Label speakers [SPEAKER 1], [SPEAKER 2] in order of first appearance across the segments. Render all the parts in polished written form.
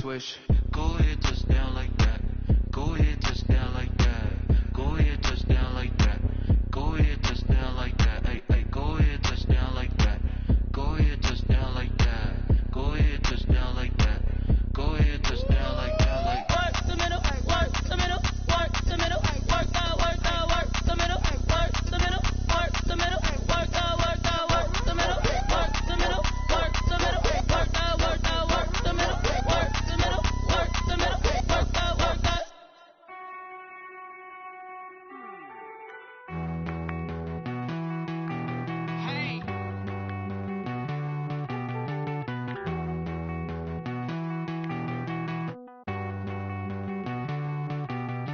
[SPEAKER 1] swish. Go ahead, touchdown like that. Go ahead, touchdown like that. Go ahead, touchdown like that. Go ahead, touchdown like that. Hey, hey, go ahead, touchdown like that. Go ahead, touchdown like that. Go ahead, touchdown like that. Go ahead, touchdown like that. Like
[SPEAKER 2] work the middle, work the middle, work the middle, work out, work the middle, work the middle, work the middle, work out, work the middle, work the middle, work the middle, work out, work the middle, work the middle, work the middle, work out, work out. Hey.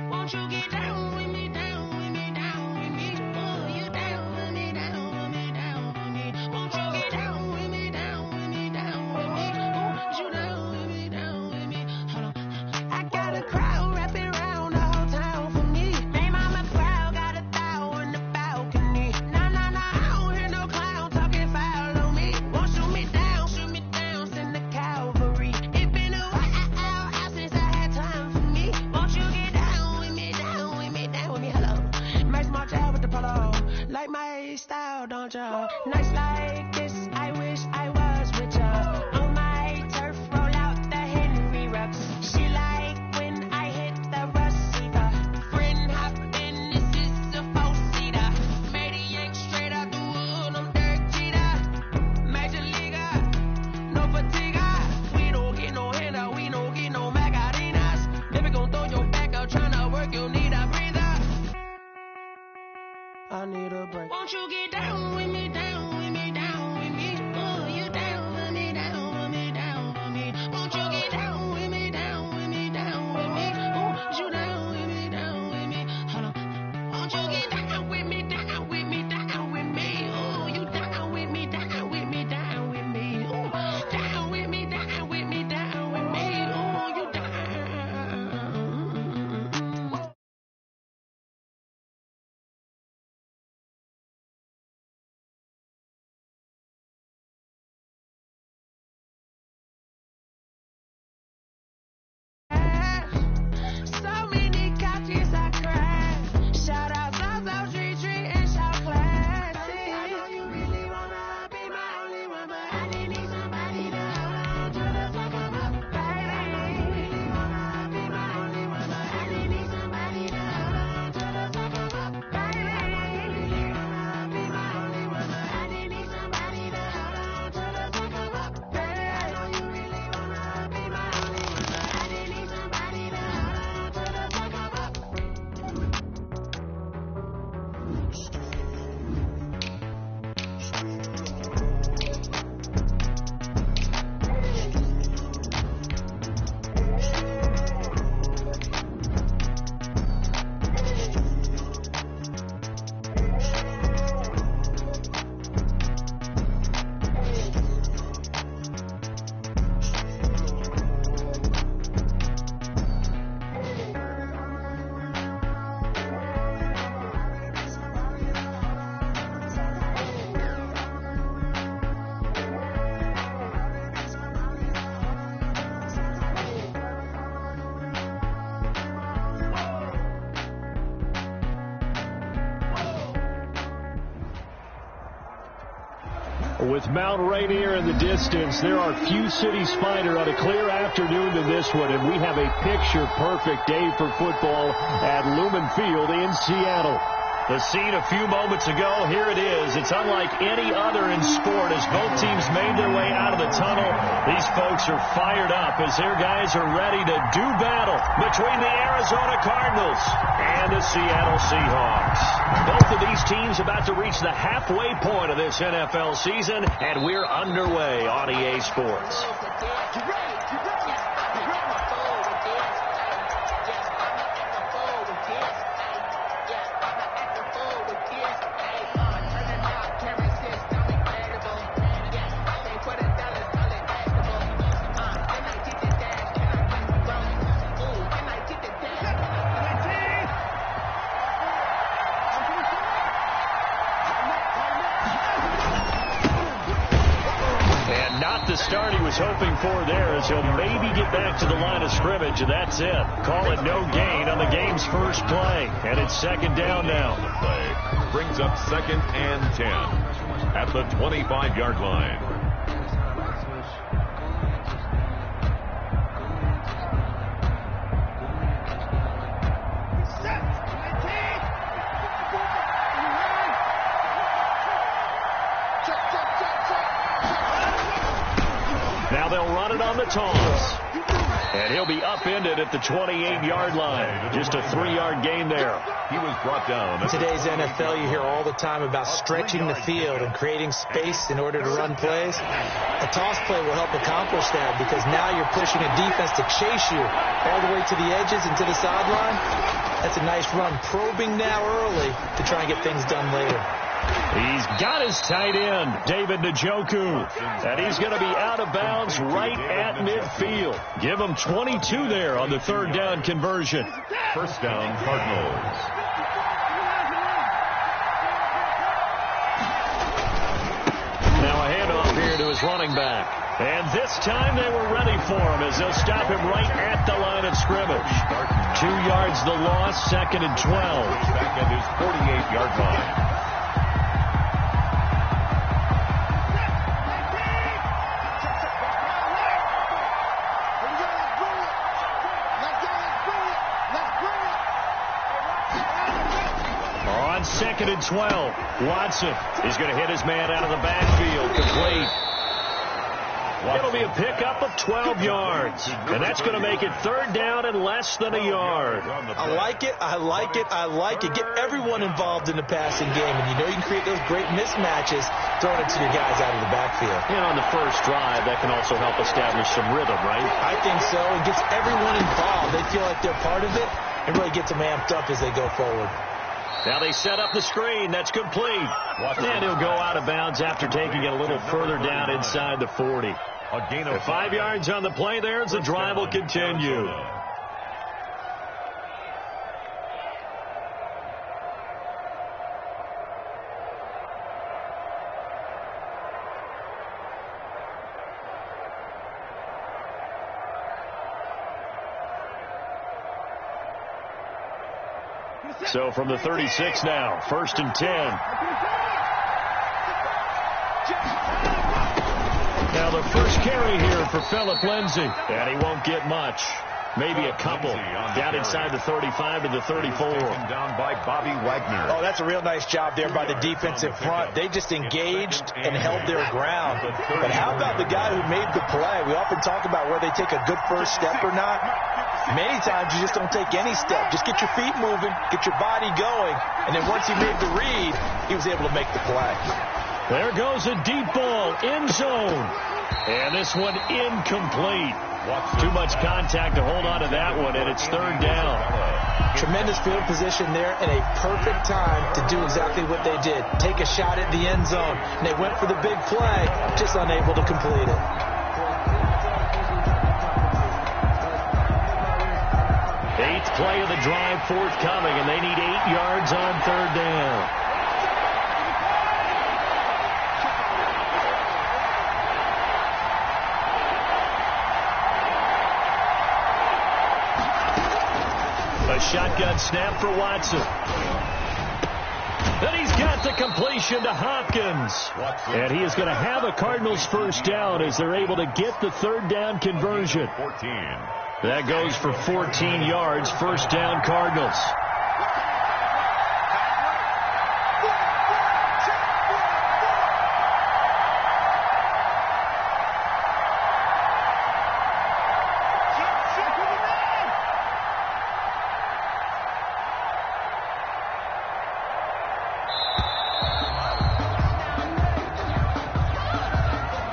[SPEAKER 2] Won't you get down with me, down with me, down with me? Oh, you down with me, down with me, down with me. Won't you get down with me, down with me, down with me? Oh, you down with me, down with me? Hold on. I got a crowd wrapping around the whole town for me. Hey, mama, crowd got 1,000 on the balcony. Nah, nah, nah, I don't hear no clown talking foul on me. Won't shoot me down, send the cavalry. It been a while since I had time for me. Won't you get down with me, down with me, down with me? Hello. Nice march out with the polo. Like my style, don't ya? Nice like this, I wish I was with ya. On my turf, roll out the Henry rocks. She like when I hit the receiver. Friend hop in, this is a 4-seater. Maniac straight out the wood, I'm Derek Jeter. Major leaguer, no fatigue. We don't get no handout, we don't get no Macarinas. Baby gon' throw your back out, tryna work, you need a breather. I need a break. Won't you get down with me, down with me, down with me? Oh, you down with me, down with me, down with me? Won't you get down with me, down with me, down with me? Oh, you down with me, down with me? Hold on. Won't you get down with me, down with me, down with me? Oh, you down with me, down with me, down with me? Oh, down with me, down with me, down with me? Oh, you down. So many couches I crash. Shout out, Treat, and shout classy. I know you really wanna be my only one, but I didn't need somebody to hold on to the fuck up, baby. I know you really wanna be my only one, but I didn't need somebody to hold on to the fuck up, baby. I know you really wanna be my only one, but I didn't need somebody to hold on to the fuck up, baby. I know you really wanna be my only one, but I didn't need somebody to hold on to the fuck up.
[SPEAKER 3] With Mount Rainier in the distance, there are few cities finer on a clear afternoon than this one, and we have a picture-perfect day for football at Lumen Field in Seattle. The scene a few moments ago, here it is. It's unlike any other in sport as both teams made their way out of the tunnel. These folks are fired up as their guys are ready to do battle between the Arizona Cardinals and the Seattle Seahawks. Both of these teams about to reach the halfway point of this NFL season, and we're underway on EA Sports. Not the start he was hoping for there, as he'll maybe get back to the line of scrimmage, and that's it. Call it no gain on the game's first play, and it's second down now.
[SPEAKER 4] The play brings up 2nd and 10 at the 25-yard line.
[SPEAKER 3] Now they'll run it on the toss. And he'll be upended at the 28-yard line. Just a 3-yard gain there.
[SPEAKER 4] He was brought down.
[SPEAKER 5] In today's NFL, you hear all the time about stretching the field and creating space in order to run plays. A toss play will help accomplish that, because now you're pushing a defense to chase you all the way to the edges and to the sideline. That's a nice run. Probing now early to try and get things done later.
[SPEAKER 3] He's got his tight end, David Njoku, and he's going to be out of bounds right at midfield. Give him 22 there on the 3rd down conversion.
[SPEAKER 4] First down, Cardinals.
[SPEAKER 3] Now a handoff here to his running back. And this time they were ready for him, as they'll stop him right at the line of scrimmage. 2 yards the loss, 2nd and 12.
[SPEAKER 4] Back at his 48-yard line.
[SPEAKER 3] On 2nd and 12, Watson is going to hit his man out of the backfield, complete. It'll be a pickup of 12 yards, and that's going to make it 3rd down and less than a yard.
[SPEAKER 5] I like it, I like it, I like it. Get everyone involved in the passing game, and you know you can create those great mismatches throwing it to your guys out of the backfield.
[SPEAKER 3] And on the first drive, that can also help establish some rhythm, right?
[SPEAKER 5] I think so. It gets everyone involved. They feel like they're part of it, and really gets them amped up as they go forward.
[SPEAKER 3] Now they set up the screen. That's complete. And he'll go out of bounds after taking it a little further down inside the 40.
[SPEAKER 4] A gain of
[SPEAKER 3] 5 yards on the play there as the drive will continue. So from the 36 now, 1st and 10. Now the first carry here for Phillip Lindsay, and he won't get much. Maybe a couple. Down inside the 35 to the 34.
[SPEAKER 4] Down by Bobby Wagner.
[SPEAKER 5] Oh, that's a real nice job there by the defensive front. They just engaged and held their ground. But how about the guy who made the play? We often talk about whether they take a good first step or not. Many times you just don't take any step. Just get your feet moving, get your body going, and then once he made the read, he was able to make the play.
[SPEAKER 3] There goes a deep ball, end zone. And this one incomplete. Too much contact to hold on to that one, and it's 3rd down.
[SPEAKER 5] Tremendous field position there and a perfect time to do exactly what they did. Take a shot at the end zone. And they went for the big play, just unable to complete it.
[SPEAKER 3] Eighth play of the drive forthcoming, and they need 8 yards on 3rd down. A shotgun snap for Watson. Then he's got the completion to Hopkins. And he is going to have a Cardinals first down as they're able to get the 3rd down conversion.
[SPEAKER 4] 14.
[SPEAKER 3] That goes for 14 yards, first down Cardinals.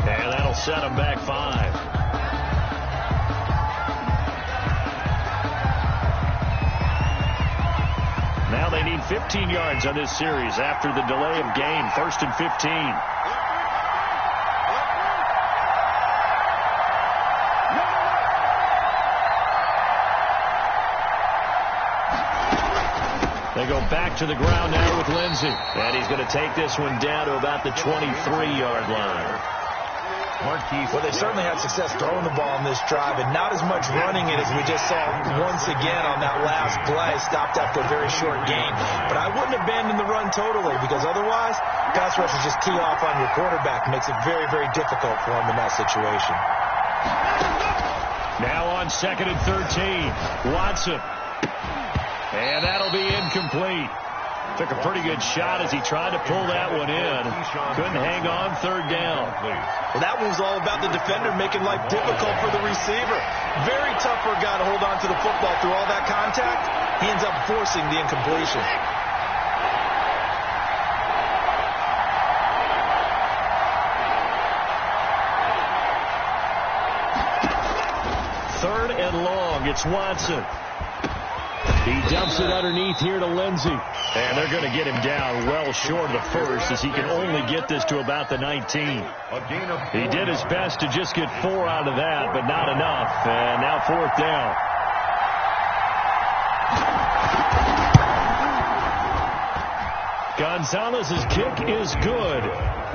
[SPEAKER 3] And that'll set them back 5. Now they need 15 yards on this series after the delay of game. 1st and 15. They go back to the ground now with Lindsay. And he's going to take this one down to about the 23-yard line.
[SPEAKER 5] Well, they certainly had success throwing the ball on this drive, and not as much running it as we just saw once again on that last play. Stopped after a very short gain. But I wouldn't abandon the run totally, because otherwise, pass rush is just tee off on your quarterback. Makes it very, very difficult for him in that situation.
[SPEAKER 3] Now on 2nd and 13, Watson. And that'll be incomplete. Took a pretty good shot as he tried to pull that one in. Couldn't hang on 3rd down.
[SPEAKER 5] Well, that one was all about the defender making life difficult for the receiver. Very tough for a guy to hold on to the football through all that contact. He ends up forcing the incompletion.
[SPEAKER 3] Third and long. It's Watson. He dumps it underneath here to Lindsey. And they're going to get him down well short of the first, as he can only get this to about the 19. He did his best to just get 4 out of that, but not enough. And now 4th down. Gonzalez's kick is good.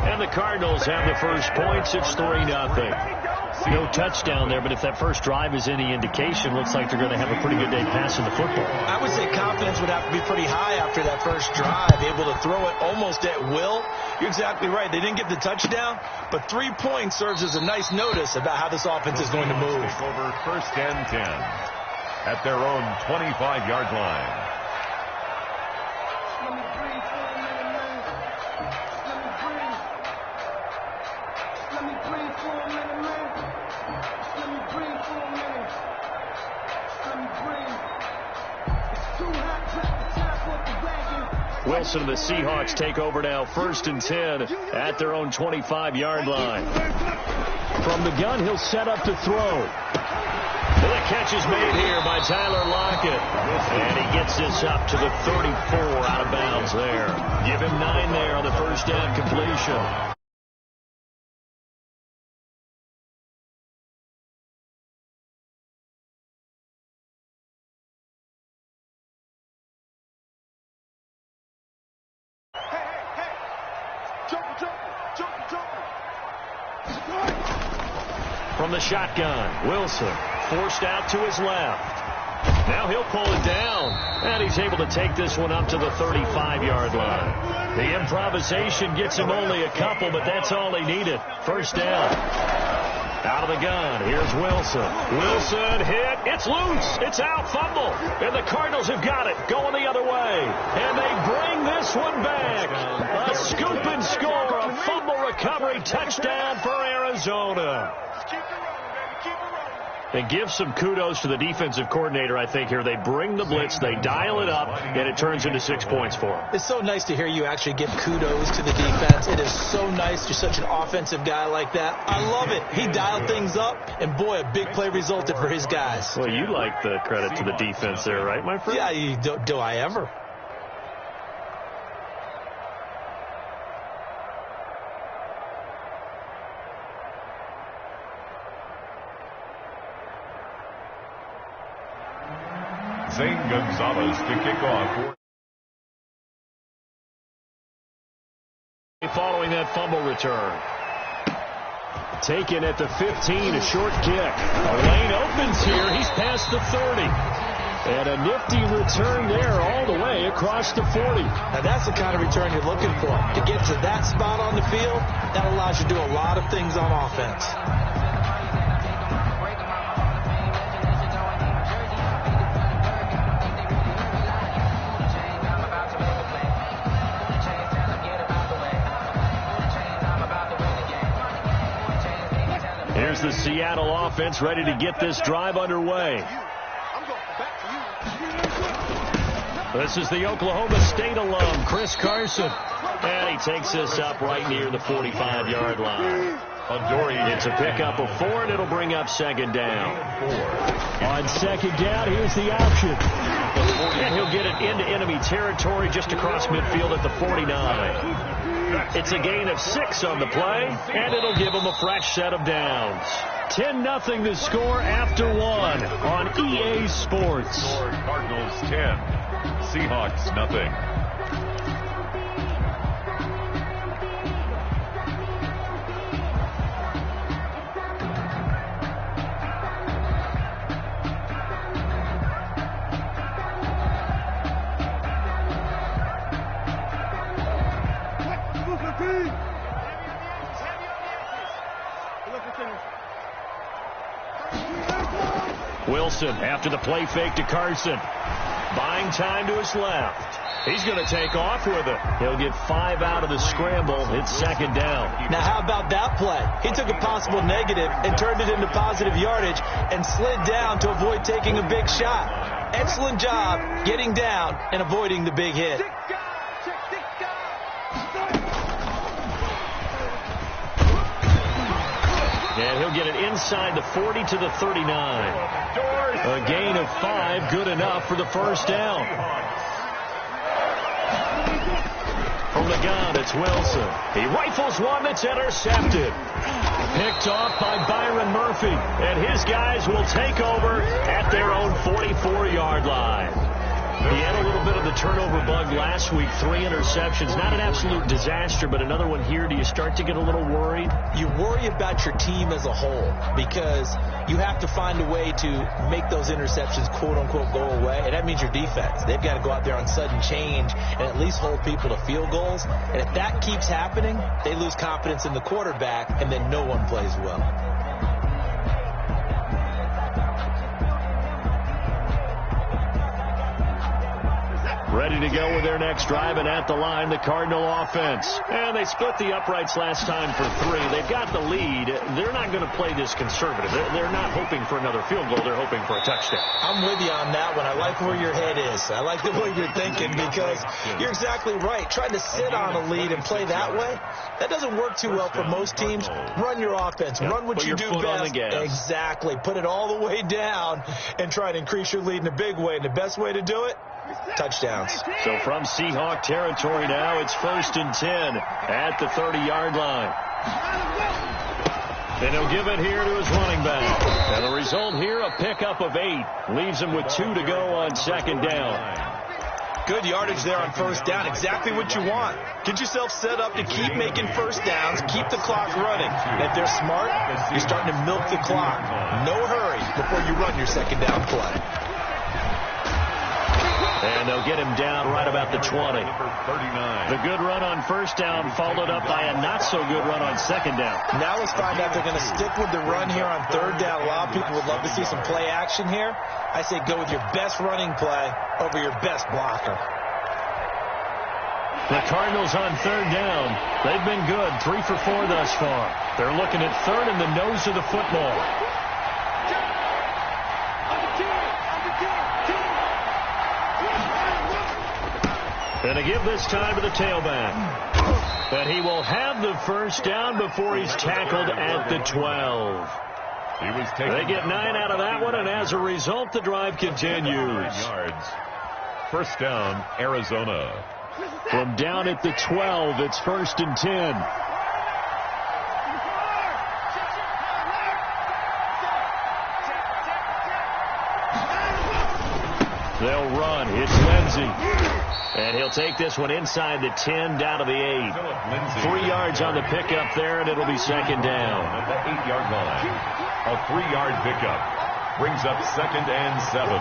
[SPEAKER 3] And the Cardinals have the first points. It's 3-0. No touchdown there, but if that first drive is any indication, looks like they're going to have a pretty good day passing the football.
[SPEAKER 5] I would say confidence would have to be pretty high after that first drive, able to throw it almost at will. You're exactly right. They didn't get the touchdown, but 3 points serves as a nice notice about how this offense is going to move.
[SPEAKER 4] Over 1st and 10 at their own 25-yard line.
[SPEAKER 3] Wilson and the Seahawks take over now, 1st and 10 at their own 25-yard line. From the gun, he'll set up to throw. And the catch is made here by Tyler Lockett. And he gets this up to the 34 out of bounds there. Give him 9 there on the first down completion. From the shotgun, Wilson forced out to his left. Now he'll pull it down, and he's able to take this one up to the 35-yard line. The improvisation gets him only a couple, but that's all he needed. First down. Out of the gun, here's Wilson. Wilson hit, it's loose, it's out, fumble. And the Cardinals have got it, going the other way. And they bring this one back. A scoop and score, a fumble recovery touchdown for Arizona. And give some kudos to the defensive coordinator, I think, here. They bring the blitz, they dial it up, and it turns into 6 points for them.
[SPEAKER 5] It's so nice to hear you actually give kudos to the defense. It is so nice. You're such an offensive guy like that. I love it. He dialed things up, and boy, a big play resulted for his guys.
[SPEAKER 3] Well, you like the credit to the defense there, right, my friend?
[SPEAKER 5] Yeah, do I ever?
[SPEAKER 4] Zane Gonzalez to kick off.
[SPEAKER 3] Following that fumble return. Taken at the 15, a short kick. A lane opens here. He's past the 30. And a nifty return there all the way across the 40.
[SPEAKER 5] Now that's the kind of return you're looking for. To get to that spot on the field, that allows you to do a lot of things on offense.
[SPEAKER 3] Here's the Seattle offense ready to get this drive underway. This is the Oklahoma State alum, Chris Carson. And he takes this up right near the 45-yard line. It's a pickup of 4, and it'll bring up 2nd down. On 2nd down, here's the option. And he'll get it into enemy territory just across midfield at the 49. It's a gain of 6 on the play, and it'll give him a fresh set of downs. 10-0 the score after 1 on EA Sports.
[SPEAKER 4] Cardinals 10, Seahawks nothing.
[SPEAKER 3] Wilson after the play fake to Carson. Buying time to his left. He's going to take off with it. He'll get 5 out of the scramble. It's second down.
[SPEAKER 5] Now, how about that play? He took a possible negative and turned it into positive yardage and slid down to avoid taking a big shot. Excellent job getting down and avoiding the big hit.
[SPEAKER 3] And he'll get it inside the 40 to the 39. A gain of 5, good enough for the first down. From the gun, it's Wilson. He rifles one that's intercepted. Picked off by Byron Murphy. And his guys will take over at their own 44-yard line. He had a little bit of the turnover bug last week, 3 interceptions. Not an absolute disaster, but another one here. Do you start to get a little worried?
[SPEAKER 5] You worry about your team as a whole because you have to find a way to make those interceptions, quote-unquote, go away. And that means your defense. They've got to go out there on sudden change and at least hold people to field goals. And if that keeps happening, they lose confidence in the quarterback, and then no one plays well.
[SPEAKER 3] Ready to go with their next drive, and at the line, the Cardinal offense. And they split the uprights last time for 3. They've got the lead. They're not going to play this conservative. They're not hoping for another field goal. They're hoping for a touchdown.
[SPEAKER 5] I'm with you on that one. I like where your head is. I like the way you're thinking because you're exactly right. Trying to sit on a lead and play that way, that doesn't work too well for most teams. Run your offense. Run what you do best. Exactly. Put it all the way down and try to increase your lead in a big way. And the best way to do it, touchdowns.
[SPEAKER 3] So from Seahawk territory now, it's 1st and 10 at the 30-yard line. And he'll give it here to his running back. And the result here, a pickup of 8. Leaves him with 2 to go on second down.
[SPEAKER 5] Good yardage there on first down. Exactly what you want. Get yourself set up to keep making first downs, keep the clock running. And if they're smart, you're starting to milk the clock. No hurry before you run your second down play.
[SPEAKER 3] And they'll get him down right about the 20. The good run on first down followed up by a not-so-good run on second down.
[SPEAKER 5] Now let's find out if they're going to stick with the run here on third down. A lot of people would love to see some play action here. I say go with your best running play over your best blocker.
[SPEAKER 3] The Cardinals on third down. They've been good, 3 for 4 thus far. They're looking at third in the nose of the football. And to give this time to the tailback. And he will have the first down before he's tackled at the 12. They get 9 out of that one, and as a result, the drive continues.
[SPEAKER 4] First down, Arizona.
[SPEAKER 3] From down at the 12, it's 1st and 10. They'll run. It's Lindsey. And he'll take this one inside the 10, down to the 8. 3 yards on the pickup there, and it'll be second down.
[SPEAKER 4] At the 8-yard line. A 3-yard pickup brings up 2nd and 7.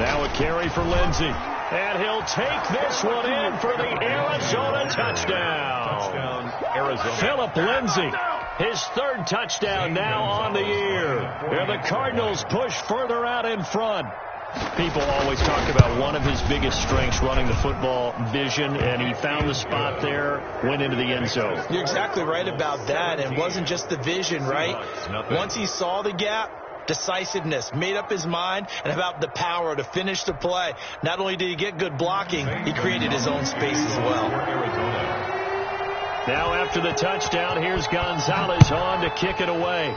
[SPEAKER 3] Now a carry for Lindsey. And he'll take this one in for the Arizona touchdown.
[SPEAKER 4] Arizona.
[SPEAKER 3] Phillip Lindsey. His 3rd touchdown now on the year. And the Cardinals push further out in front. People always talk about one of his biggest strengths, running the football, vision, and he found the spot there, went into the end zone.
[SPEAKER 5] You're exactly right about that. It wasn't just the vision, right? Once he saw the gap, decisiveness, made up his mind, and about the power to finish the play. Not only did he get good blocking, he created his own space as well.
[SPEAKER 3] Now after the touchdown, here's Gonzalez on to kick it away.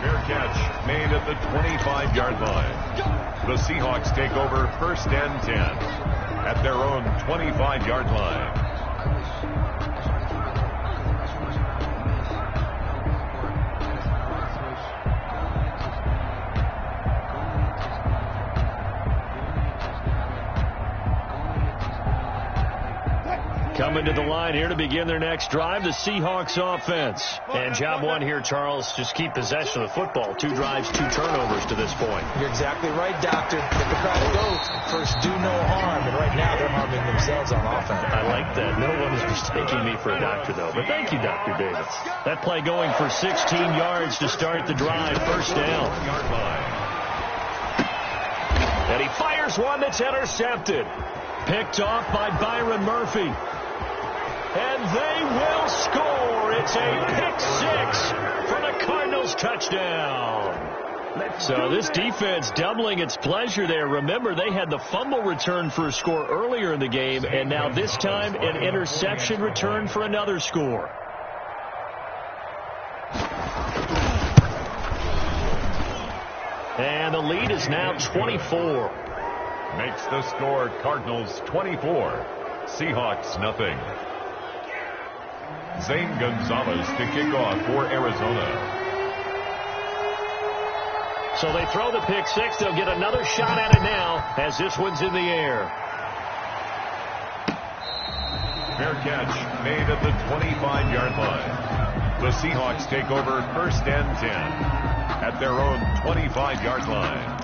[SPEAKER 4] Fair catch made at the 25-yard line. The Seahawks take over 1st and 10 at their own 25-yard line.
[SPEAKER 3] Coming to the line here to begin their next drive, the Seahawks offense. And job one here, Charles, just keep possession of the football. 2 drives, 2 turnovers to this point.
[SPEAKER 5] You're exactly right, Doctor. Get the crowd to go. First, do no harm. And right right now they're harming themselves on offense.
[SPEAKER 3] I like that. No one is mistaking me for a doctor, though. But thank you, Dr. Davis. That play going for 16 yards to start the drive. First down. And he fires one that's intercepted. Picked off by Byron Murphy. And they will score. It's a pick six for the Cardinals touchdown. So this defense doubling its pleasure there. Remember, they had the fumble return for a score earlier in the game, and now this time an interception return for another score. And the lead is now 24.
[SPEAKER 4] Makes the score Cardinals 24, Seahawks nothing. Zane Gonzalez to kick off for Arizona.
[SPEAKER 3] So they throw the pick six. They'll get another shot at it now as this one's in the air.
[SPEAKER 4] Fair catch made at the 25-yard line. The Seahawks take over first and 10 at their own 25-yard line.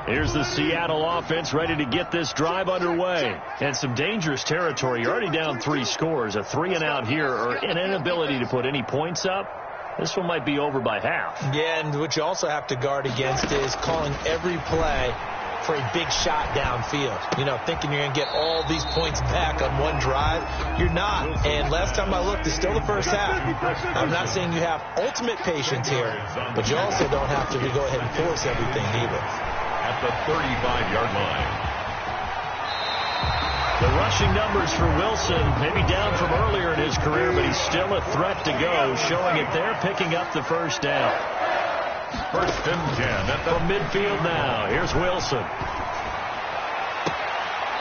[SPEAKER 3] Here's the Seattle offense ready to get this drive underway. And some dangerous territory. You're already down 3 scores. A 3-and-out here or an inability to put any points up. This one might be over by half.
[SPEAKER 5] Yeah, and what you also have to guard against is calling every play for a big shot downfield. You know, thinking you're going to get all these points back on one drive. You're not. And last time I looked, it's still the first half. I'm not saying you have ultimate patience here, but you also don't have to go ahead and force everything either.
[SPEAKER 4] At the 35-yard line.
[SPEAKER 3] The rushing numbers for Wilson maybe down from earlier in his career, but he's still a threat to go, showing it there, picking up the first down.
[SPEAKER 4] First and 10 at the
[SPEAKER 3] from midfield now. Here's Wilson.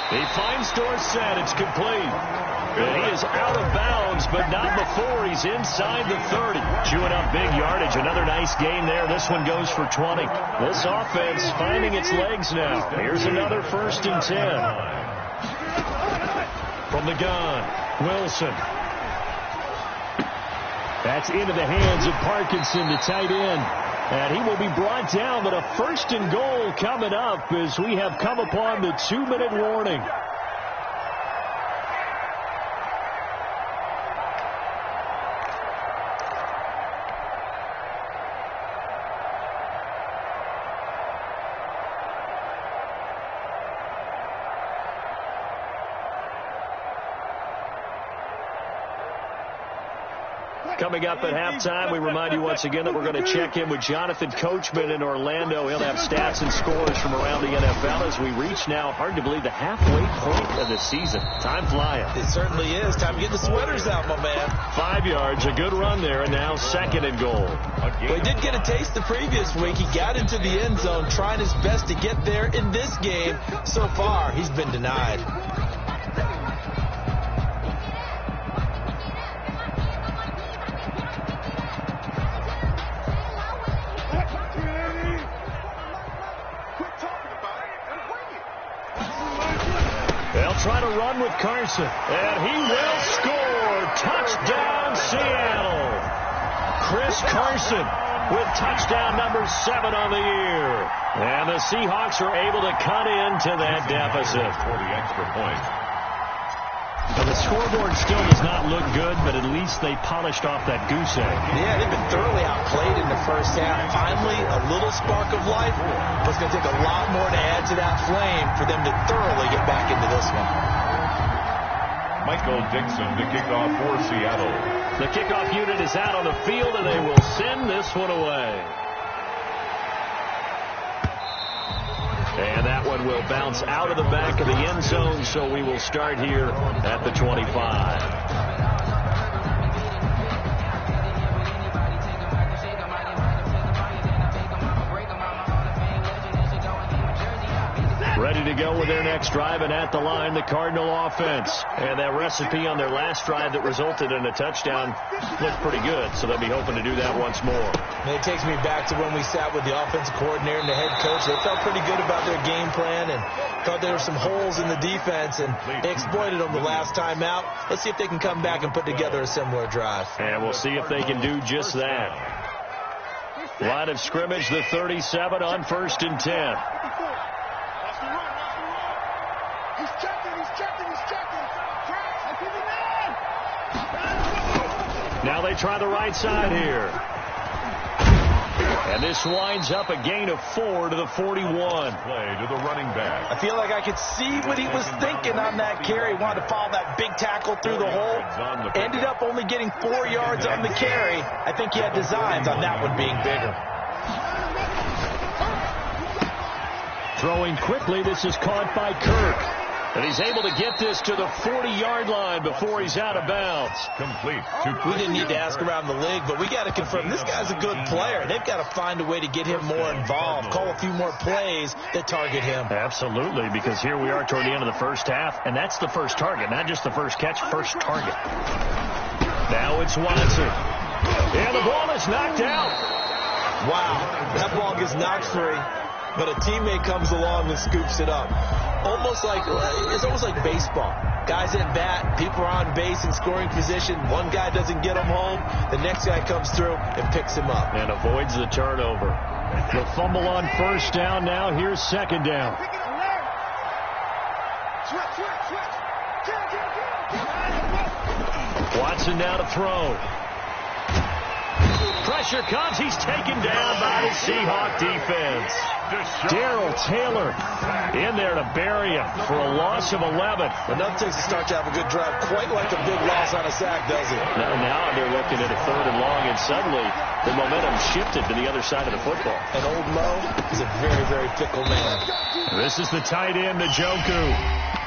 [SPEAKER 3] He finds Dorsett. It's complete. And he is out of bounds, but not before he's inside the 30. Chewing up big yardage. Another nice gain there. This one goes for 20. This offense finding its legs now. Here's another first and 10. From the gun, Wilson. That's into the hands of Parkinson, the tight end. And he will be brought down, but a first and goal coming up as we have come upon the 2-minute warning. Coming up at halftime, we remind you once again that we're going to check in with Jonathan Coachman in Orlando. He'll have stats and scores from around the NFL as we reach now, hard to believe, the halfway point of the season. Time flying.
[SPEAKER 5] It certainly is. Time to get the sweaters out, my man.
[SPEAKER 3] 5 yards, a good run there, and now second and goal.
[SPEAKER 5] Well, he did get a taste the previous week. He got into the end zone, trying his best to get there in this game. So far, he's been denied.
[SPEAKER 3] Try to run with Carson, and he will score. Touchdown, Seattle. Chris Carson with touchdown number 7 on the year. And the Seahawks are able to cut into that deficit.
[SPEAKER 4] For the extra point.
[SPEAKER 3] Now the scoreboard still does not look good, but at least they polished off that goose egg.
[SPEAKER 5] Yeah, they've been thoroughly outplayed in the first half. Finally, a little spark of life, but it's going to take a lot more to add to that flame for them to thoroughly get back into this one.
[SPEAKER 4] Michael Dixon to kick off for Seattle.
[SPEAKER 3] The kickoff unit is out on the field, and they will send this one away. And that one will bounce out of the back of the end zone, so we will start here at the 25. Ready to go with their next drive, and at the line, the Cardinal offense. And that recipe on their last drive that resulted in a touchdown looked pretty good, so they'll be hoping to do that once more.
[SPEAKER 5] And it takes me back to when we sat with the offensive coordinator and the head coach. They felt pretty good about their game plan and thought there were some holes in the defense, and they exploited them the last time out. Let's see if they can come back and put together a similar drive. And we'll see if they can do just that. Line of scrimmage, the 37 on 1st and 10. Now they try the right side here. And this winds up a gain of 4 to the 41.
[SPEAKER 4] Play to the running back.
[SPEAKER 5] I feel like I could see what he was thinking on that carry. Wanted to follow that big tackle through the hole. Ended up only getting 4 yards on the carry. I think he had designs on that one being bigger.
[SPEAKER 3] Throwing quickly, this is caught by Kirk. And he's able to get this to the 40-yard line before he's out of bounds.
[SPEAKER 4] Complete.
[SPEAKER 5] We didn't need to ask around the league, but we got to confirm this guy's a good player. They've got to find a way to get him more involved, call a few more plays that target him.
[SPEAKER 3] Absolutely, because here we are toward the end of the first half, and that's the first target, not just the first catch, first target. Now it's Watson. And the ball is knocked out.
[SPEAKER 5] Wow, that ball gets knocked free, but a teammate comes along and scoops it up. It's almost like baseball. Guys at bat, people are on base in scoring position. One guy doesn't get him home. The next guy comes through and picks him up.
[SPEAKER 3] And avoids the turnover. The fumble on 1st down. Now here's 2nd down. Watson now to throw. Pressure comes. He's taken down by the Seahawk defense. Darrell Taylor in there to bury him for a loss of 11.
[SPEAKER 5] Enough takes to start to have a good drive, quite like the big loss on a sack, does it?
[SPEAKER 3] Now they're looking at a 3rd and long, and suddenly the momentum shifted to the other side of the football.
[SPEAKER 5] And old Mo is a very, very fickle man.
[SPEAKER 3] This is the tight end, Njoku.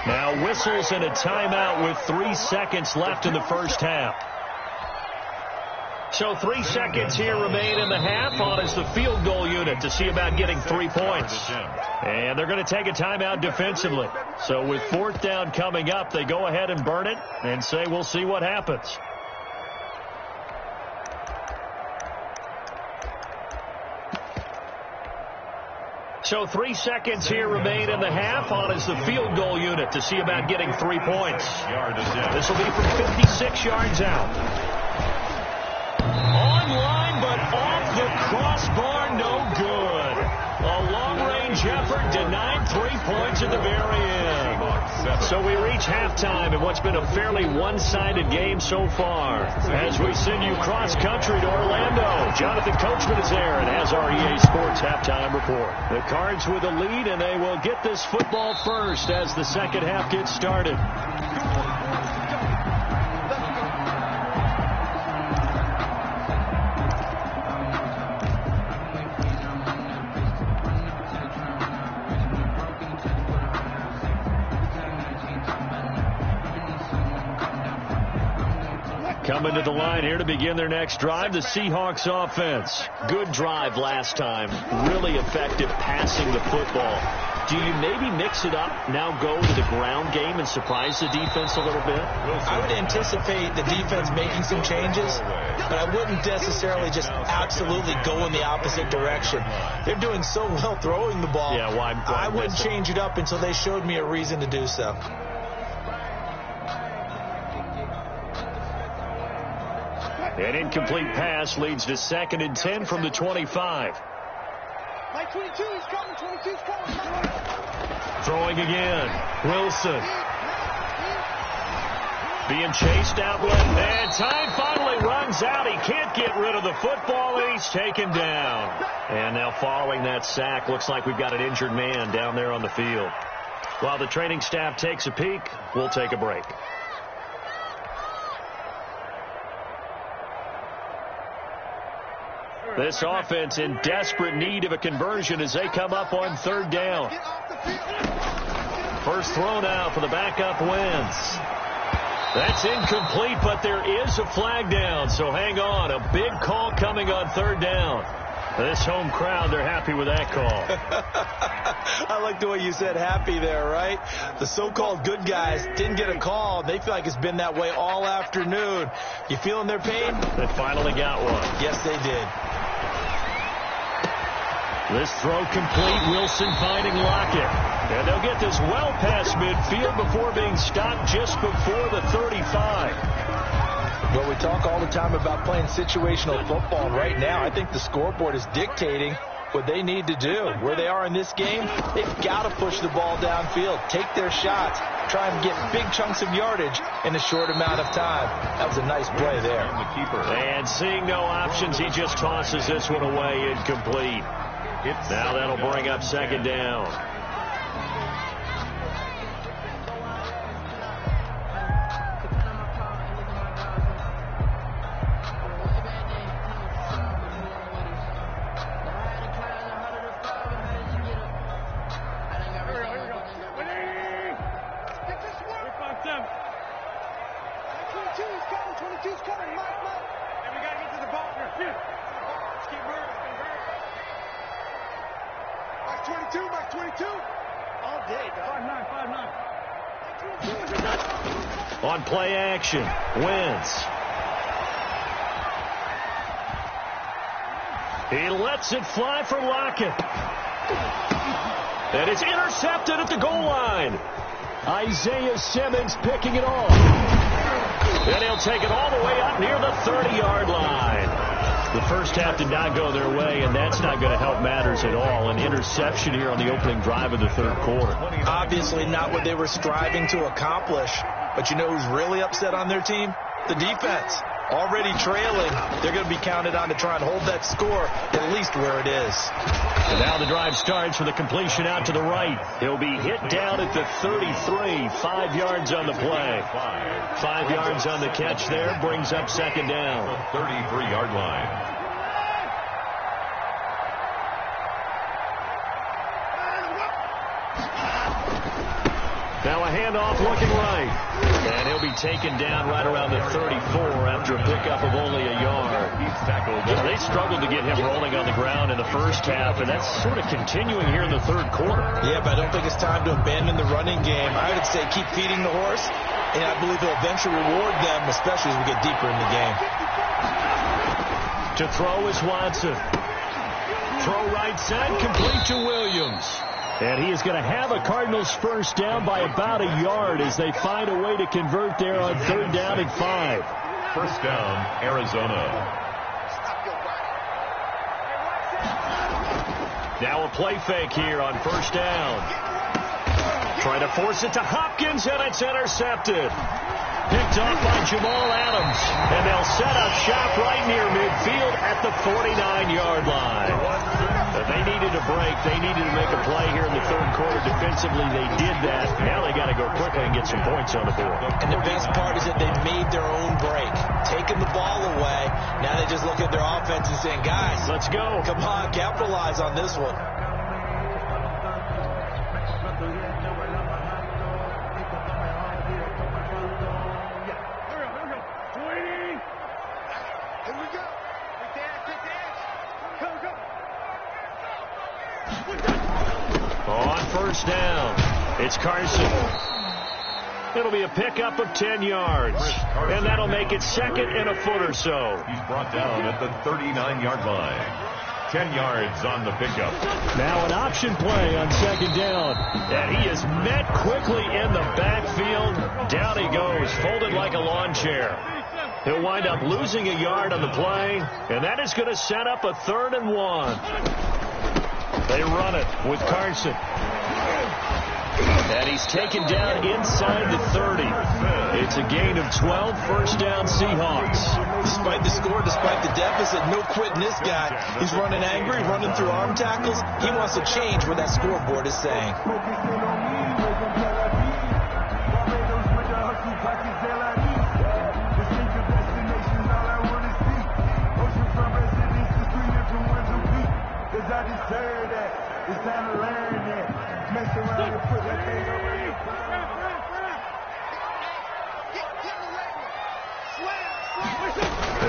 [SPEAKER 3] Now whistles and a timeout with 3 seconds left in the first half. So 3 seconds here remain in the half. On is the field goal unit to see about getting 3 points. And they're going to take a timeout defensively. So with 4th down coming up, they go ahead and burn it and say we'll see what happens. So 3 seconds here remain in the half. On is the field goal unit to see about getting 3 points. This will be from 56 yards out. Online, but off the crossbar, no good. A long-range effort denied 3 points at the very end. So we reach halftime in what's been a fairly one-sided game so far. As we send you cross-country to Orlando, Jonathan Coachman is there and has our EA Sports halftime report. The Cards with a lead, and they will get this football first as the second half gets started. Coming to the line here to begin their next drive, the Seahawks offense. Good drive last time. Really effective passing the football. Do you maybe mix it up, now go to the ground game and surprise the defense a little bit?
[SPEAKER 5] I would anticipate the defense making some changes, but I wouldn't necessarily just absolutely go in the opposite direction. They're doing so well throwing the ball.
[SPEAKER 3] Yeah, why
[SPEAKER 5] I wouldn't change it up until they showed me a reason to do so.
[SPEAKER 3] An incomplete pass leads to 2nd and 10 from the 25.
[SPEAKER 2] My 22's coming, 22's coming.
[SPEAKER 3] Throwing again. Wilson. Being chased out left. And time finally runs out. He can't get rid of the football, and he's taken down. And now following that sack, looks like we've got an injured man down there on the field. While the training staff takes a peek, we'll take a break. This offense in desperate need of a conversion as they come up on 3rd down. First throw now for the backup Wentz. That's incomplete, but there is a flag down, so hang on. A big call coming on 3rd down. This home crowd, they're happy with that call.
[SPEAKER 5] I like the way you said happy there, right? The so-called good guys didn't get a call. They feel like it's been that way all afternoon. You feeling their pain?
[SPEAKER 3] They finally got one.
[SPEAKER 5] Yes, they did.
[SPEAKER 3] This throw complete. Wilson finding Lockett. And they'll get this well past midfield before being stopped just before the 35.
[SPEAKER 5] Well, we talk all the time about playing situational football, and right now I think the scoreboard is dictating what they need to do. Where they are in this game, they've got to push the ball downfield, take their shots, try and get big chunks of yardage in a short amount of time. That was a nice play there.
[SPEAKER 3] And seeing no options, he just tosses this one away incomplete. Now that'll bring up second down. On play action, Wentz. He lets it fly for Lockett. And it's intercepted at the goal line. Isaiah Simmons picking it off. And he'll take it all the way up near the 30-yard line. The first half did not go their way, and that's not going to help matters at all. An interception here on the opening drive of the third quarter.
[SPEAKER 5] Obviously not what they were striving to accomplish. But you know who's really upset on their team? The defense. Already trailing. They're going to be counted on to try and hold that score at least where it is.
[SPEAKER 3] And now the drive starts with a completion out to the right. He'll be hit down at the 33. 5 yards on the play. 5 yards on the catch there. Brings up second down.
[SPEAKER 4] 33-yard line.
[SPEAKER 3] Now a handoff looking right. And he'll be taken down right around the 34 after a pickup of only a yard. They struggled to get him rolling on the ground in the first half, and that's sort of continuing here in the third quarter.
[SPEAKER 5] Yeah, but I don't think it's time to abandon the running game. I would say keep feeding the horse, and I believe he'll eventually reward them, especially as we get deeper in the game.
[SPEAKER 3] To throw is Watson. Throw right side, complete to Williams. And he is going to have a Cardinals first down by about a yard as they find a way to convert there on third down and 5.
[SPEAKER 4] First down, Arizona.
[SPEAKER 3] Now a play fake here on first down. Trying to force it to Hopkins, and it's intercepted. Picked off by Jamal Adams. And they'll set up shop right near midfield at the 49-yard line. They needed a break. They needed to make a play here in the third quarter. Defensively, they did that. Now they got to go quickly and get some points on the board.
[SPEAKER 5] And the best part is that they made their own break. Taking the ball away. Now they just look at their offense and saying, guys,
[SPEAKER 3] let's go.
[SPEAKER 5] Come on, capitalize on this one.
[SPEAKER 3] On first down, it's Carson. It'll be a pickup of 10 yards, and that'll make it second and a foot or so.
[SPEAKER 4] He's brought down at the 39-yard line. 10 yards on the pickup.
[SPEAKER 3] Now an option play on second down, and he is met quickly in the backfield. Down he goes, folded like a lawn chair. He'll wind up losing a yard on the play, and that is going to set up a 3rd and 1. They run it with Carson. And he's taken down inside the 30. It's a gain of 12, first down Seahawks.
[SPEAKER 5] Despite the score, despite the deficit, no quitting this guy. He's running angry, running through arm tackles. He wants to change what that scoreboard is saying.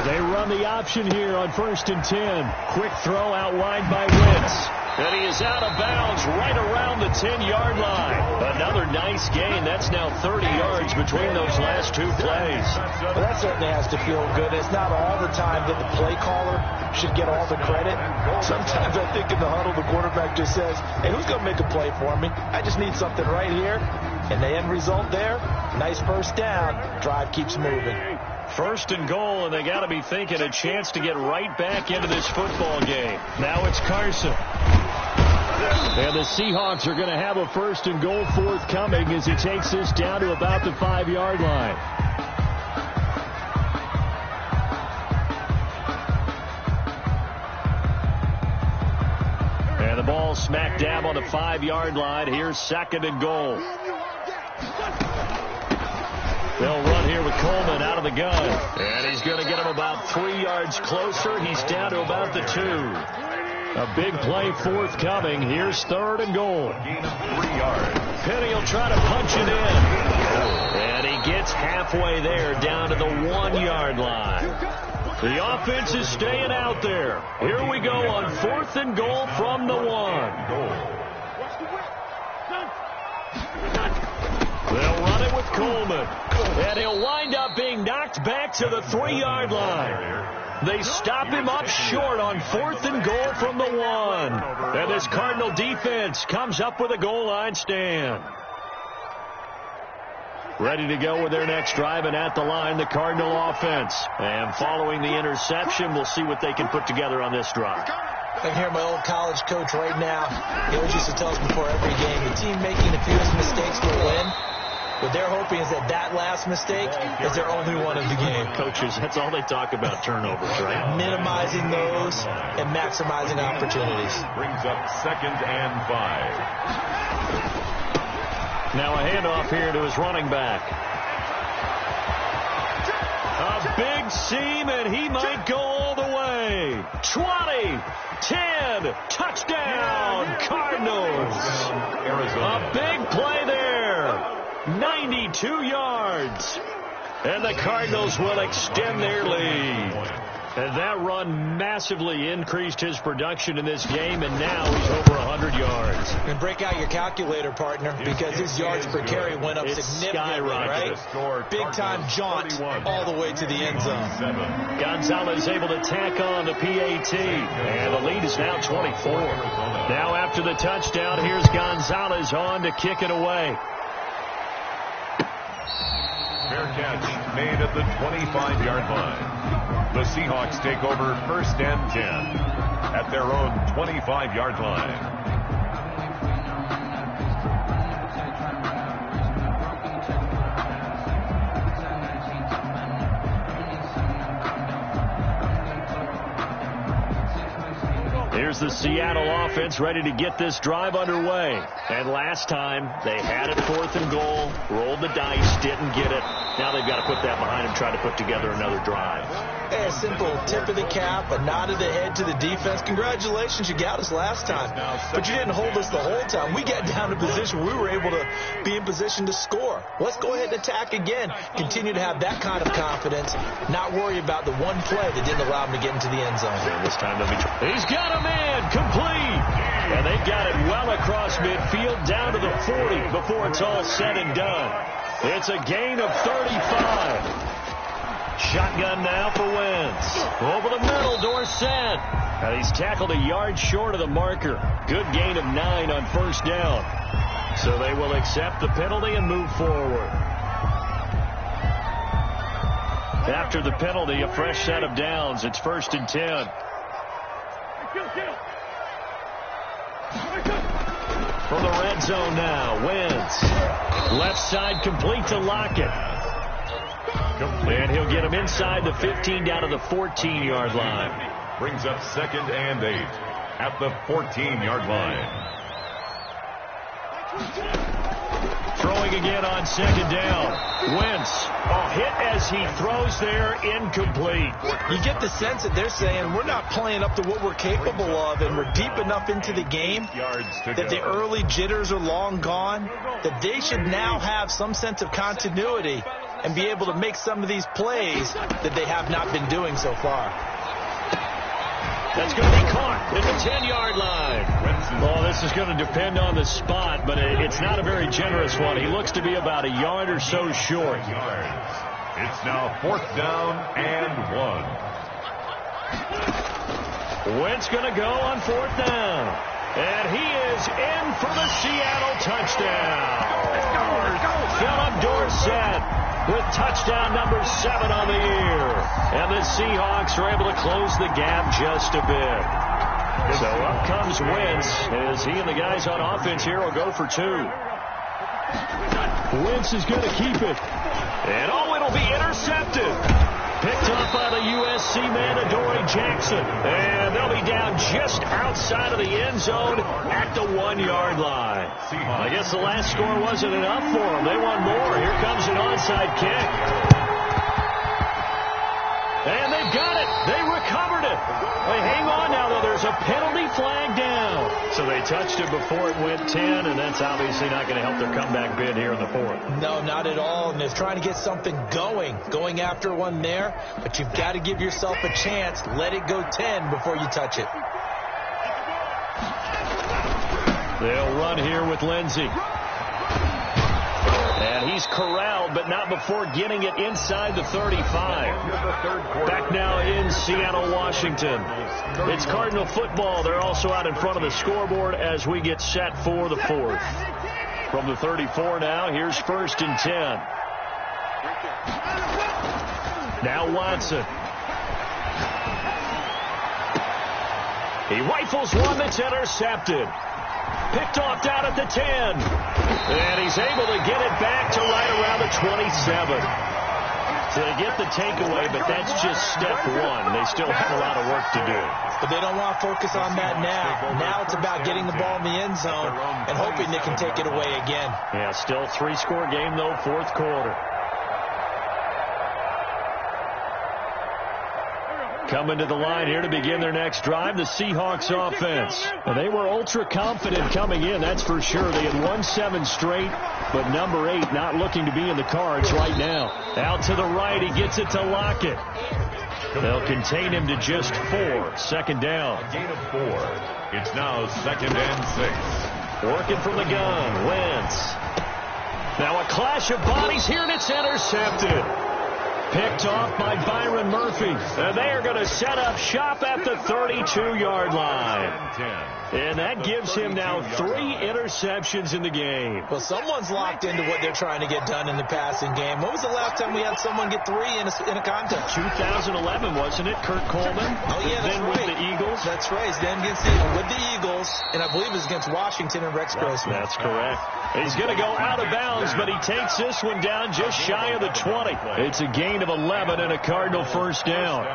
[SPEAKER 3] They run the option here on 1st and 10. Quick throw outlined by Wentz. And he is out of bounds right around the 10-yard line. Another nice gain. That's now 30 yards between those last two plays.
[SPEAKER 5] Well, that certainly has to feel good. It's not all the time that the play caller should get all the credit. Sometimes I think in the huddle, the quarterback just says, hey, who's going to make a play for me? I just need something right here. And the end result there, nice first down. Drive keeps moving.
[SPEAKER 3] 1st and goal, and they got to be thinking a chance to get right back into this football game. Now it's Carson. And the Seahawks are going to have a 1st and goal forthcoming as he takes this down to about the 5-yard line. And the ball smack dab on the 5-yard line. Here's 2nd and goal. They'll run here with Coleman out of the gun. And he's going to get him about 3 yards closer. He's down to about the 2. A big play forthcoming. Here's 3rd and goal.
[SPEAKER 4] Gain of 3 yards.
[SPEAKER 3] Penny will try to punch it in. And he gets halfway there down to the 1-yard line. The offense is staying out there. Here we go on 4th and goal from the 1. They'll run it with Coleman. And he'll wind up being knocked back to the 3-yard line. They stop him up short on 4th and goal from the 1. And this Cardinal defense comes up with a goal line stand. Ready to go with their next drive, and at the line, the Cardinal offense. And following the interception, we'll see what they can put together on this drive.
[SPEAKER 5] I can hear my old college coach right now. He always used to tell us before every game, the team making the fewest mistakes will win. What they're hoping is that last mistake is their only one of the game.
[SPEAKER 3] Coaches, that's all they talk about, turnovers, right?
[SPEAKER 5] Minimizing those and maximizing opportunities.
[SPEAKER 4] Brings up 2nd and 5.
[SPEAKER 3] Now a handoff here to his running back. A big seam, and he might go all the way. 20, 10, touchdown, Cardinals. A big play there. 92 yards. And the Cardinals will extend their lead. And that run massively increased his production in this game, and now he's over 100 yards.
[SPEAKER 5] And break out your calculator, partner, because his yards per carry went up significantly, right? Big-time jaunt all the way to the end zone.
[SPEAKER 3] Gonzalez able to tack on the PAT, and the lead is now 24. Now after the touchdown, here's Gonzalez on to kick it away.
[SPEAKER 4] Fair catch made at the 25-yard line. The Seahawks take over 1st and 10 at their own 25-yard line.
[SPEAKER 3] Here's the Seattle offense ready to get this drive underway. And last time, they had it 4th and goal, rolled the dice, didn't get it. Now they've got to put that behind them, try to put together another drive.
[SPEAKER 5] Hey, a simple tip of the cap, a nod of the head to the defense. Congratulations, you got us last time. But you didn't hold us the whole time. We got down to position. We were able to be in position to score. Let's go ahead and attack again. Continue to have that kind of confidence, not worry about the one play that didn't allow him to get into the end zone.
[SPEAKER 3] And this time he's got a man complete. And they got it well across midfield down to the 40 before it's all said and done. It's a gain of 35. Shotgun now for Wentz. Over the middle, Dorsett. And he's tackled a yard short of the marker. Good gain of 9 on 1st down. So they will accept the penalty and move forward. After the penalty, a fresh set of downs. It's 1st and 10. From the red zone now, Wentz. Left side complete to Lockett. And he'll get him inside the 15 down to the 14-yard line.
[SPEAKER 4] Brings up 2nd and 8 at the 14-yard line.
[SPEAKER 3] Throwing again on 2nd down. Wentz, a hit as he throws there, incomplete.
[SPEAKER 5] You get the sense that they're saying we're not playing up to what we're capable of, and we're deep enough into the game that the early jitters are long gone, that they should now have some sense of continuity and be able to make some of these plays that they have not been doing so far.
[SPEAKER 3] That's going to be caught at the 10-yard line. Well, this is going to depend on the spot, but it's not a very generous one. He looks to be about a yard or so short.
[SPEAKER 4] It's now 4th down and 1.
[SPEAKER 3] Wentz going to go on 4th down. And he is in for the Seattle touchdown. Philip Dorsett with touchdown number 7 on the year. And the Seahawks are able to close the gap just a bit. So up comes Wentz as he and the guys on offense here will go for 2. Wentz is going to keep it. And it'll be intercepted. Picked up by the USC man, Adoree Jackson. And they'll be down just outside of the end zone at the 1-yard line. I guess the last score wasn't enough for them. They want more. Here comes an onside kick. And they've got it. They recovered it. They hang on now, though. There's a penalty flag down. So they touched it before it went 10, and that's obviously not going to help their comeback bid here in the 4th.
[SPEAKER 5] No, not at all. And they're trying to get something going after one there. But you've got to give yourself a chance. Let it go 10 before you touch it.
[SPEAKER 3] They'll run here with Lindsey. And he's corralled, but not before getting it inside the 35. Back now in Seattle, Washington. It's Cardinal football. They're also out in front of the scoreboard as we get set for the 4th. From the 34 now, here's 1st and 10. Now Watson. He rifles one that's intercepted. Picked off down at the 10. And he's able to get it back to right around the 27. So they get the takeaway, but that's just step 1. They still have a lot of work to do.
[SPEAKER 5] But they don't want to focus on that now. Now it's about getting the ball in the end zone and hoping they can take it away again.
[SPEAKER 3] Yeah, still 3-score game, though, 4th quarter. Coming to the line here to begin their next drive, the Seahawks offense. And they were ultra confident coming in, that's for sure. They had won 7 straight, but number 8 not looking to be in the cards right now. Out to the right, he gets it to Lockett. They'll contain him to just 4. 2nd down.
[SPEAKER 4] A gain of 4. It's now 2nd and 6.
[SPEAKER 3] Working from the gun, Wentz. Now a clash of bodies here, and it's intercepted. Picked off by Byron Murphy. And they are going to set up shop at the 32-yard line. And that gives him now 3 interceptions in the game.
[SPEAKER 5] Well, someone's locked into what they're trying to get done in the passing game. When was the last time we had someone get 3 in a contest?
[SPEAKER 3] 2011, wasn't it? Kurt Coleman?
[SPEAKER 5] Oh, yeah, that's
[SPEAKER 3] then
[SPEAKER 5] right.
[SPEAKER 3] with the Eagles.
[SPEAKER 5] That's right. Then with the Eagles, and I believe it was against Washington and Rex Grossman.
[SPEAKER 3] That's correct. He's going to go out of bounds, but he takes this one down just shy of the 20. It's a gain of 11 and a Cardinal 1st down.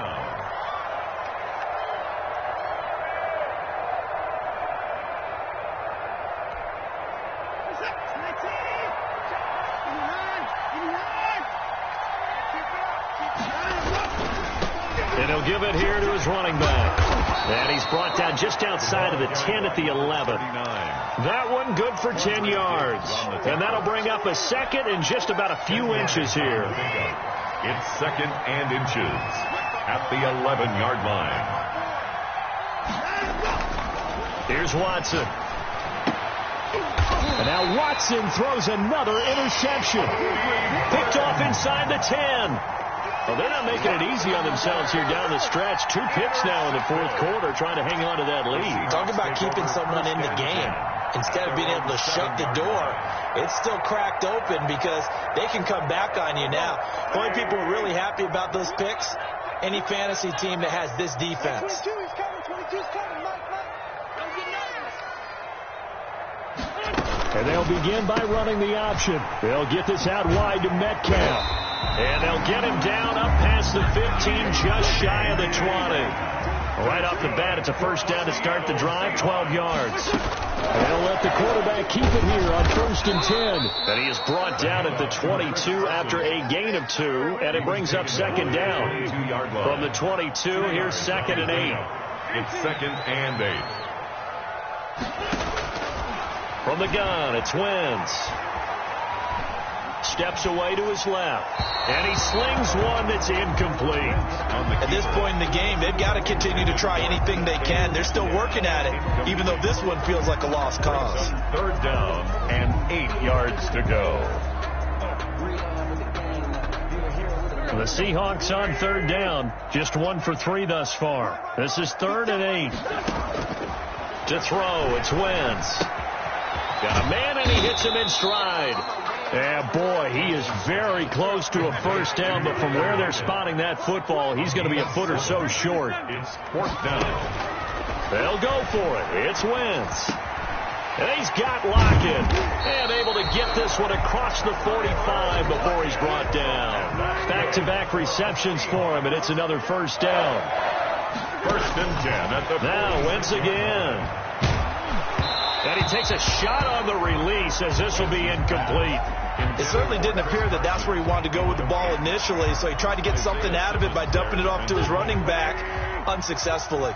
[SPEAKER 3] And he'll give it here to his running back. And he's brought down just outside of the 10 at the 11. That one good for 10 yards. And that'll bring up a 2nd and just about a few inches here.
[SPEAKER 4] It's 2nd and inches at the 11-yard line. Here's
[SPEAKER 3] Watson. And now Watson throws another interception. Picked off inside the 10. Well, they're not making it easy on themselves here down the stretch. 2 picks now in the 4th quarter, trying to hang on to that lead.
[SPEAKER 5] Talk about keeping someone in the game. Instead of being able to shut the door, it's still cracked open because they can come back on you now. The only people who are really happy about those picks, any fantasy team that has this defense.
[SPEAKER 2] 22's coming, 22's coming, Mike.
[SPEAKER 3] And they'll begin by running the option. They'll get this out wide to Metcalf. And they'll get him down up past the 15, just shy of the 20. Right off the bat, it's a 1st down to start the drive, 12 yards. They'll let the quarterback keep it here on 1st and 10. And he is brought down at the 22 after a gain of 2, and it brings up 2nd down. From the 22, here's 2nd and 8.
[SPEAKER 4] It's 2nd and 8.
[SPEAKER 3] From the gun, it's Wentz. steps away to his left. And he slings one that's incomplete.
[SPEAKER 5] At this point in the game, they've got to continue to try anything they can. They're still working at it, even though this one feels like a lost cause.
[SPEAKER 4] Third down and 8 yards to go.
[SPEAKER 3] The Seahawks on third down, just 1 for 3 thus far. This is 3rd and 8. To throw, it's Wentz. Got a man, and he hits him in stride. And boy, he is very close to a first down, but from where they're spotting that football, he's going to be a foot or so short.
[SPEAKER 4] It's 4th down.
[SPEAKER 3] They'll go for it. It's Wentz. And he's got Lockett. And able to get this one across the 45 before he's brought down. Back-to-back receptions for him, and it's another first down.
[SPEAKER 4] 1st and 10 at the...
[SPEAKER 3] Now Wentz again. And he takes a shot on the release as this will be incomplete.
[SPEAKER 5] It certainly didn't appear that that's where he wanted to go with the ball initially, so he tried to get something out of it by dumping it off to his running back unsuccessfully.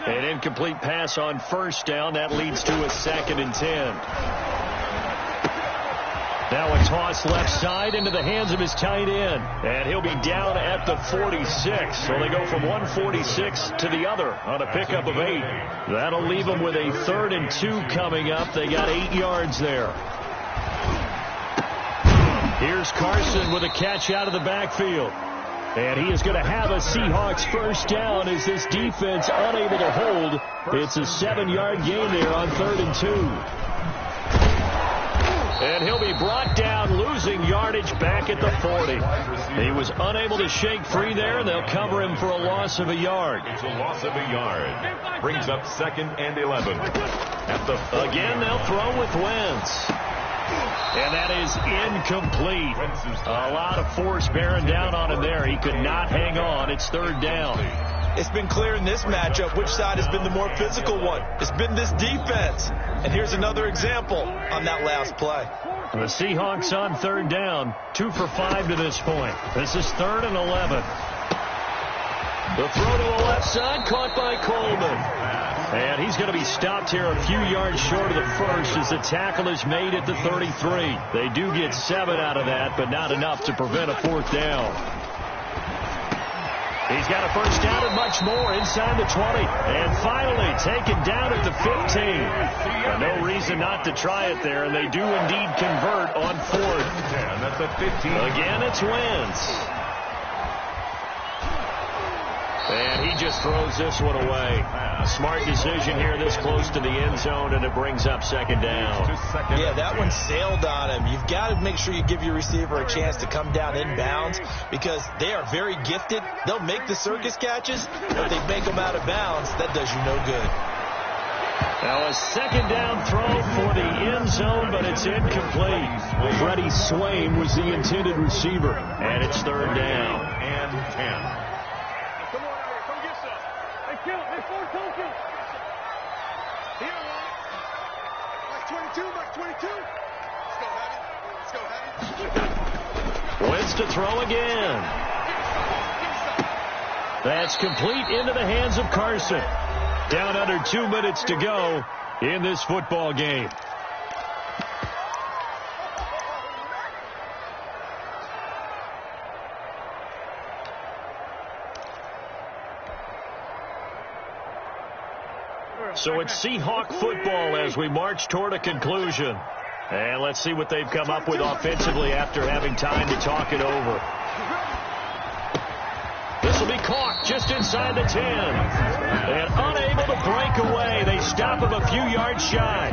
[SPEAKER 3] An incomplete pass on first down. That leads to a 2nd and 10. Now a toss left side into the hands of his tight end. And he'll be down at the 46. So they go from 146 to the other on a pickup of 8. That'll leave them with a 3rd and 2 coming up. They got 8 yards there. Here's Carson with a catch out of the backfield. And he is going to have a Seahawks first down as this defense unable to hold. It's a 7-yard gain there on 3rd and 2. And he'll be brought down, losing yardage back at the 40. He was unable to shake free there, and they'll cover him for a loss of a yard.
[SPEAKER 4] It's a loss of a yard. Brings up 2nd and 11. At the
[SPEAKER 3] again, they'll throw with Wentz. And that is incomplete. A lot of force bearing down on him there. He could not hang on. It's 3rd down.
[SPEAKER 5] It's been clear in this matchup which side has been the more physical one. It's been this defense. And here's another example on that last play.
[SPEAKER 3] The Seahawks on 3rd down, 2 for 5 to this point. This is 3rd and 11. The throw to the left side, caught by Coleman. And he's going to be stopped here a few yards short of the first as the tackle is made at the 33. They do get 7 out of that, but not enough to prevent a 4th down. He's got a first down and much more inside the 20. And finally taken down at the 15. No reason not to try it there, and they do indeed convert on 4th.
[SPEAKER 4] And that's a 15.
[SPEAKER 3] Again, it's Wentz. And he just throws this one away. A smart decision here this close to the end zone, and it brings up 2nd down.
[SPEAKER 5] Yeah, that one sailed on him. You've got to make sure you give your receiver a chance to come down inbounds because they are very gifted. They'll make the circus catches, but if they make them out of bounds, that does you no good.
[SPEAKER 3] Now a 2nd down throw for the end zone, but it's incomplete. Freddie Swain was the intended receiver, and it's 3rd down.
[SPEAKER 4] And 10.
[SPEAKER 3] Wentz to throw again. That's complete into the hands of Carson. Down under 2 minutes to go in this football game. So it's Seahawk football as we march toward a conclusion. And let's see what they've come up with offensively after having time to talk it over. This will be caught just inside the 10. And unable to break away. They stop him a few yards shy.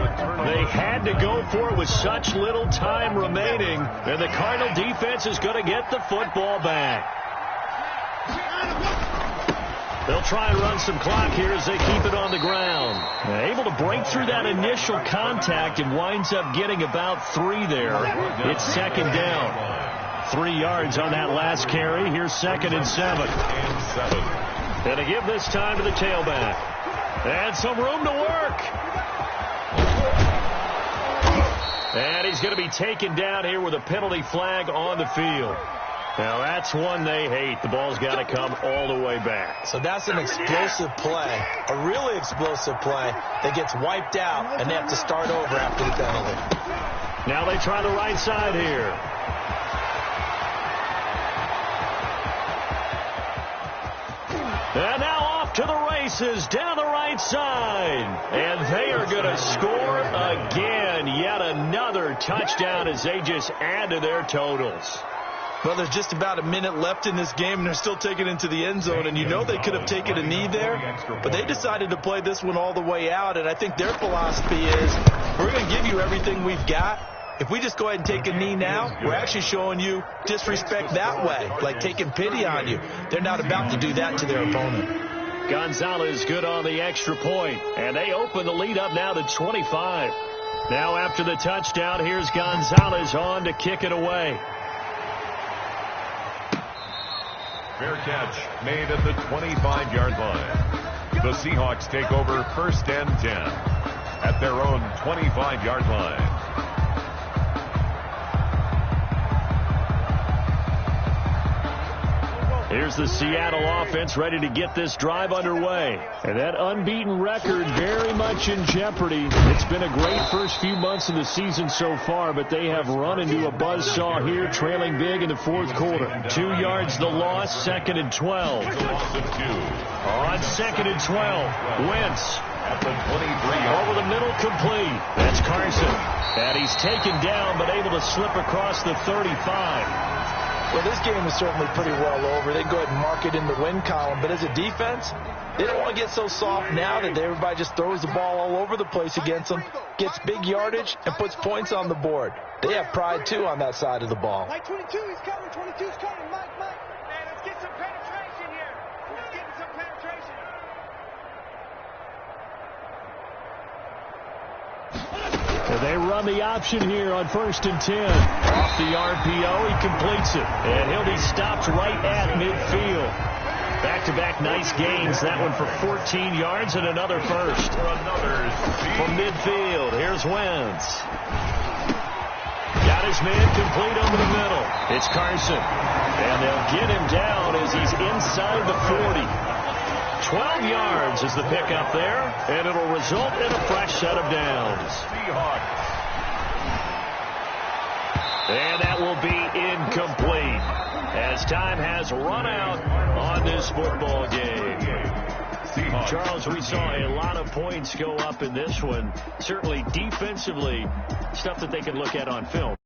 [SPEAKER 3] They had to go for it with such little time remaining. And the Cardinal defense is going to get the football back. They'll try and run some clock here as they keep it on the ground. Able to break through that initial contact and winds up getting about 3 there. It's 2nd down. 3 yards on that last carry. Here's 2nd and 7. And to give this time to the tailback. And some room to work. And he's going to be taken down here with a penalty flag on the field. Now, that's one they hate. The ball's got to come all the way back.
[SPEAKER 5] So that's an explosive play, a really explosive play that gets wiped out, and they have to start over after the penalty.
[SPEAKER 3] Now they try the right side here. And now off to the races down the right side. And they are going to score again. Yet another touchdown as they just add to their totals.
[SPEAKER 5] Well, there's just about a minute left in this game, and they're still taking it into the end zone. And you know they could have taken a knee there, but they decided to play this one all the way out. And I think their philosophy is, we're going to give you everything we've got. If we just go ahead and take a knee now, we're actually showing you disrespect that way, like taking pity on you. They're not about to do that to their opponent.
[SPEAKER 3] Gonzalez good on the extra point, and they open the lead up now to 25. Now after the touchdown, here's Gonzalez on to kick it away.
[SPEAKER 4] Fair catch made at the 25-yard line. The Seahawks take over 1st and 10 at their own 25-yard line.
[SPEAKER 3] Here's the Seattle offense ready to get this drive underway. And that unbeaten record very much in jeopardy. It's been a great first few months of the season so far, but they have run into a buzzsaw here, trailing big in the fourth quarter. 2 yards the loss, 2nd and 12. On 2nd and 12, Wentz. Over the middle, complete. That's Carson. And he's taken down, but able to slip across the 35.
[SPEAKER 5] Well, this game is certainly pretty well over. They go ahead and mark it in the win column. But as a defense, they don't want to get so soft now that everybody just throws the ball all over the place against them, gets big yardage, and puts points on the board. They have pride, too, on that side of the ball.
[SPEAKER 6] Mike 22, he's coming. 22's coming. Mike. Man, let's get some penetration here. Let's get some penetration.
[SPEAKER 3] They run the option here on 1st and 10. Off the RPO, he completes it. And he'll be stopped right at midfield. Back-to-back nice gains. That one for 14 yards and another first. From midfield, here's Wentz. Got his man complete over the middle. It's Carson. And they'll get him down as he's inside the 40. 12 yards is the pickup there, and it'll result in a fresh set of downs. And that will be incomplete as time has run out on this football game. Charles, we saw a lot of points go up in this one. Certainly defensively, stuff that they can look at on film.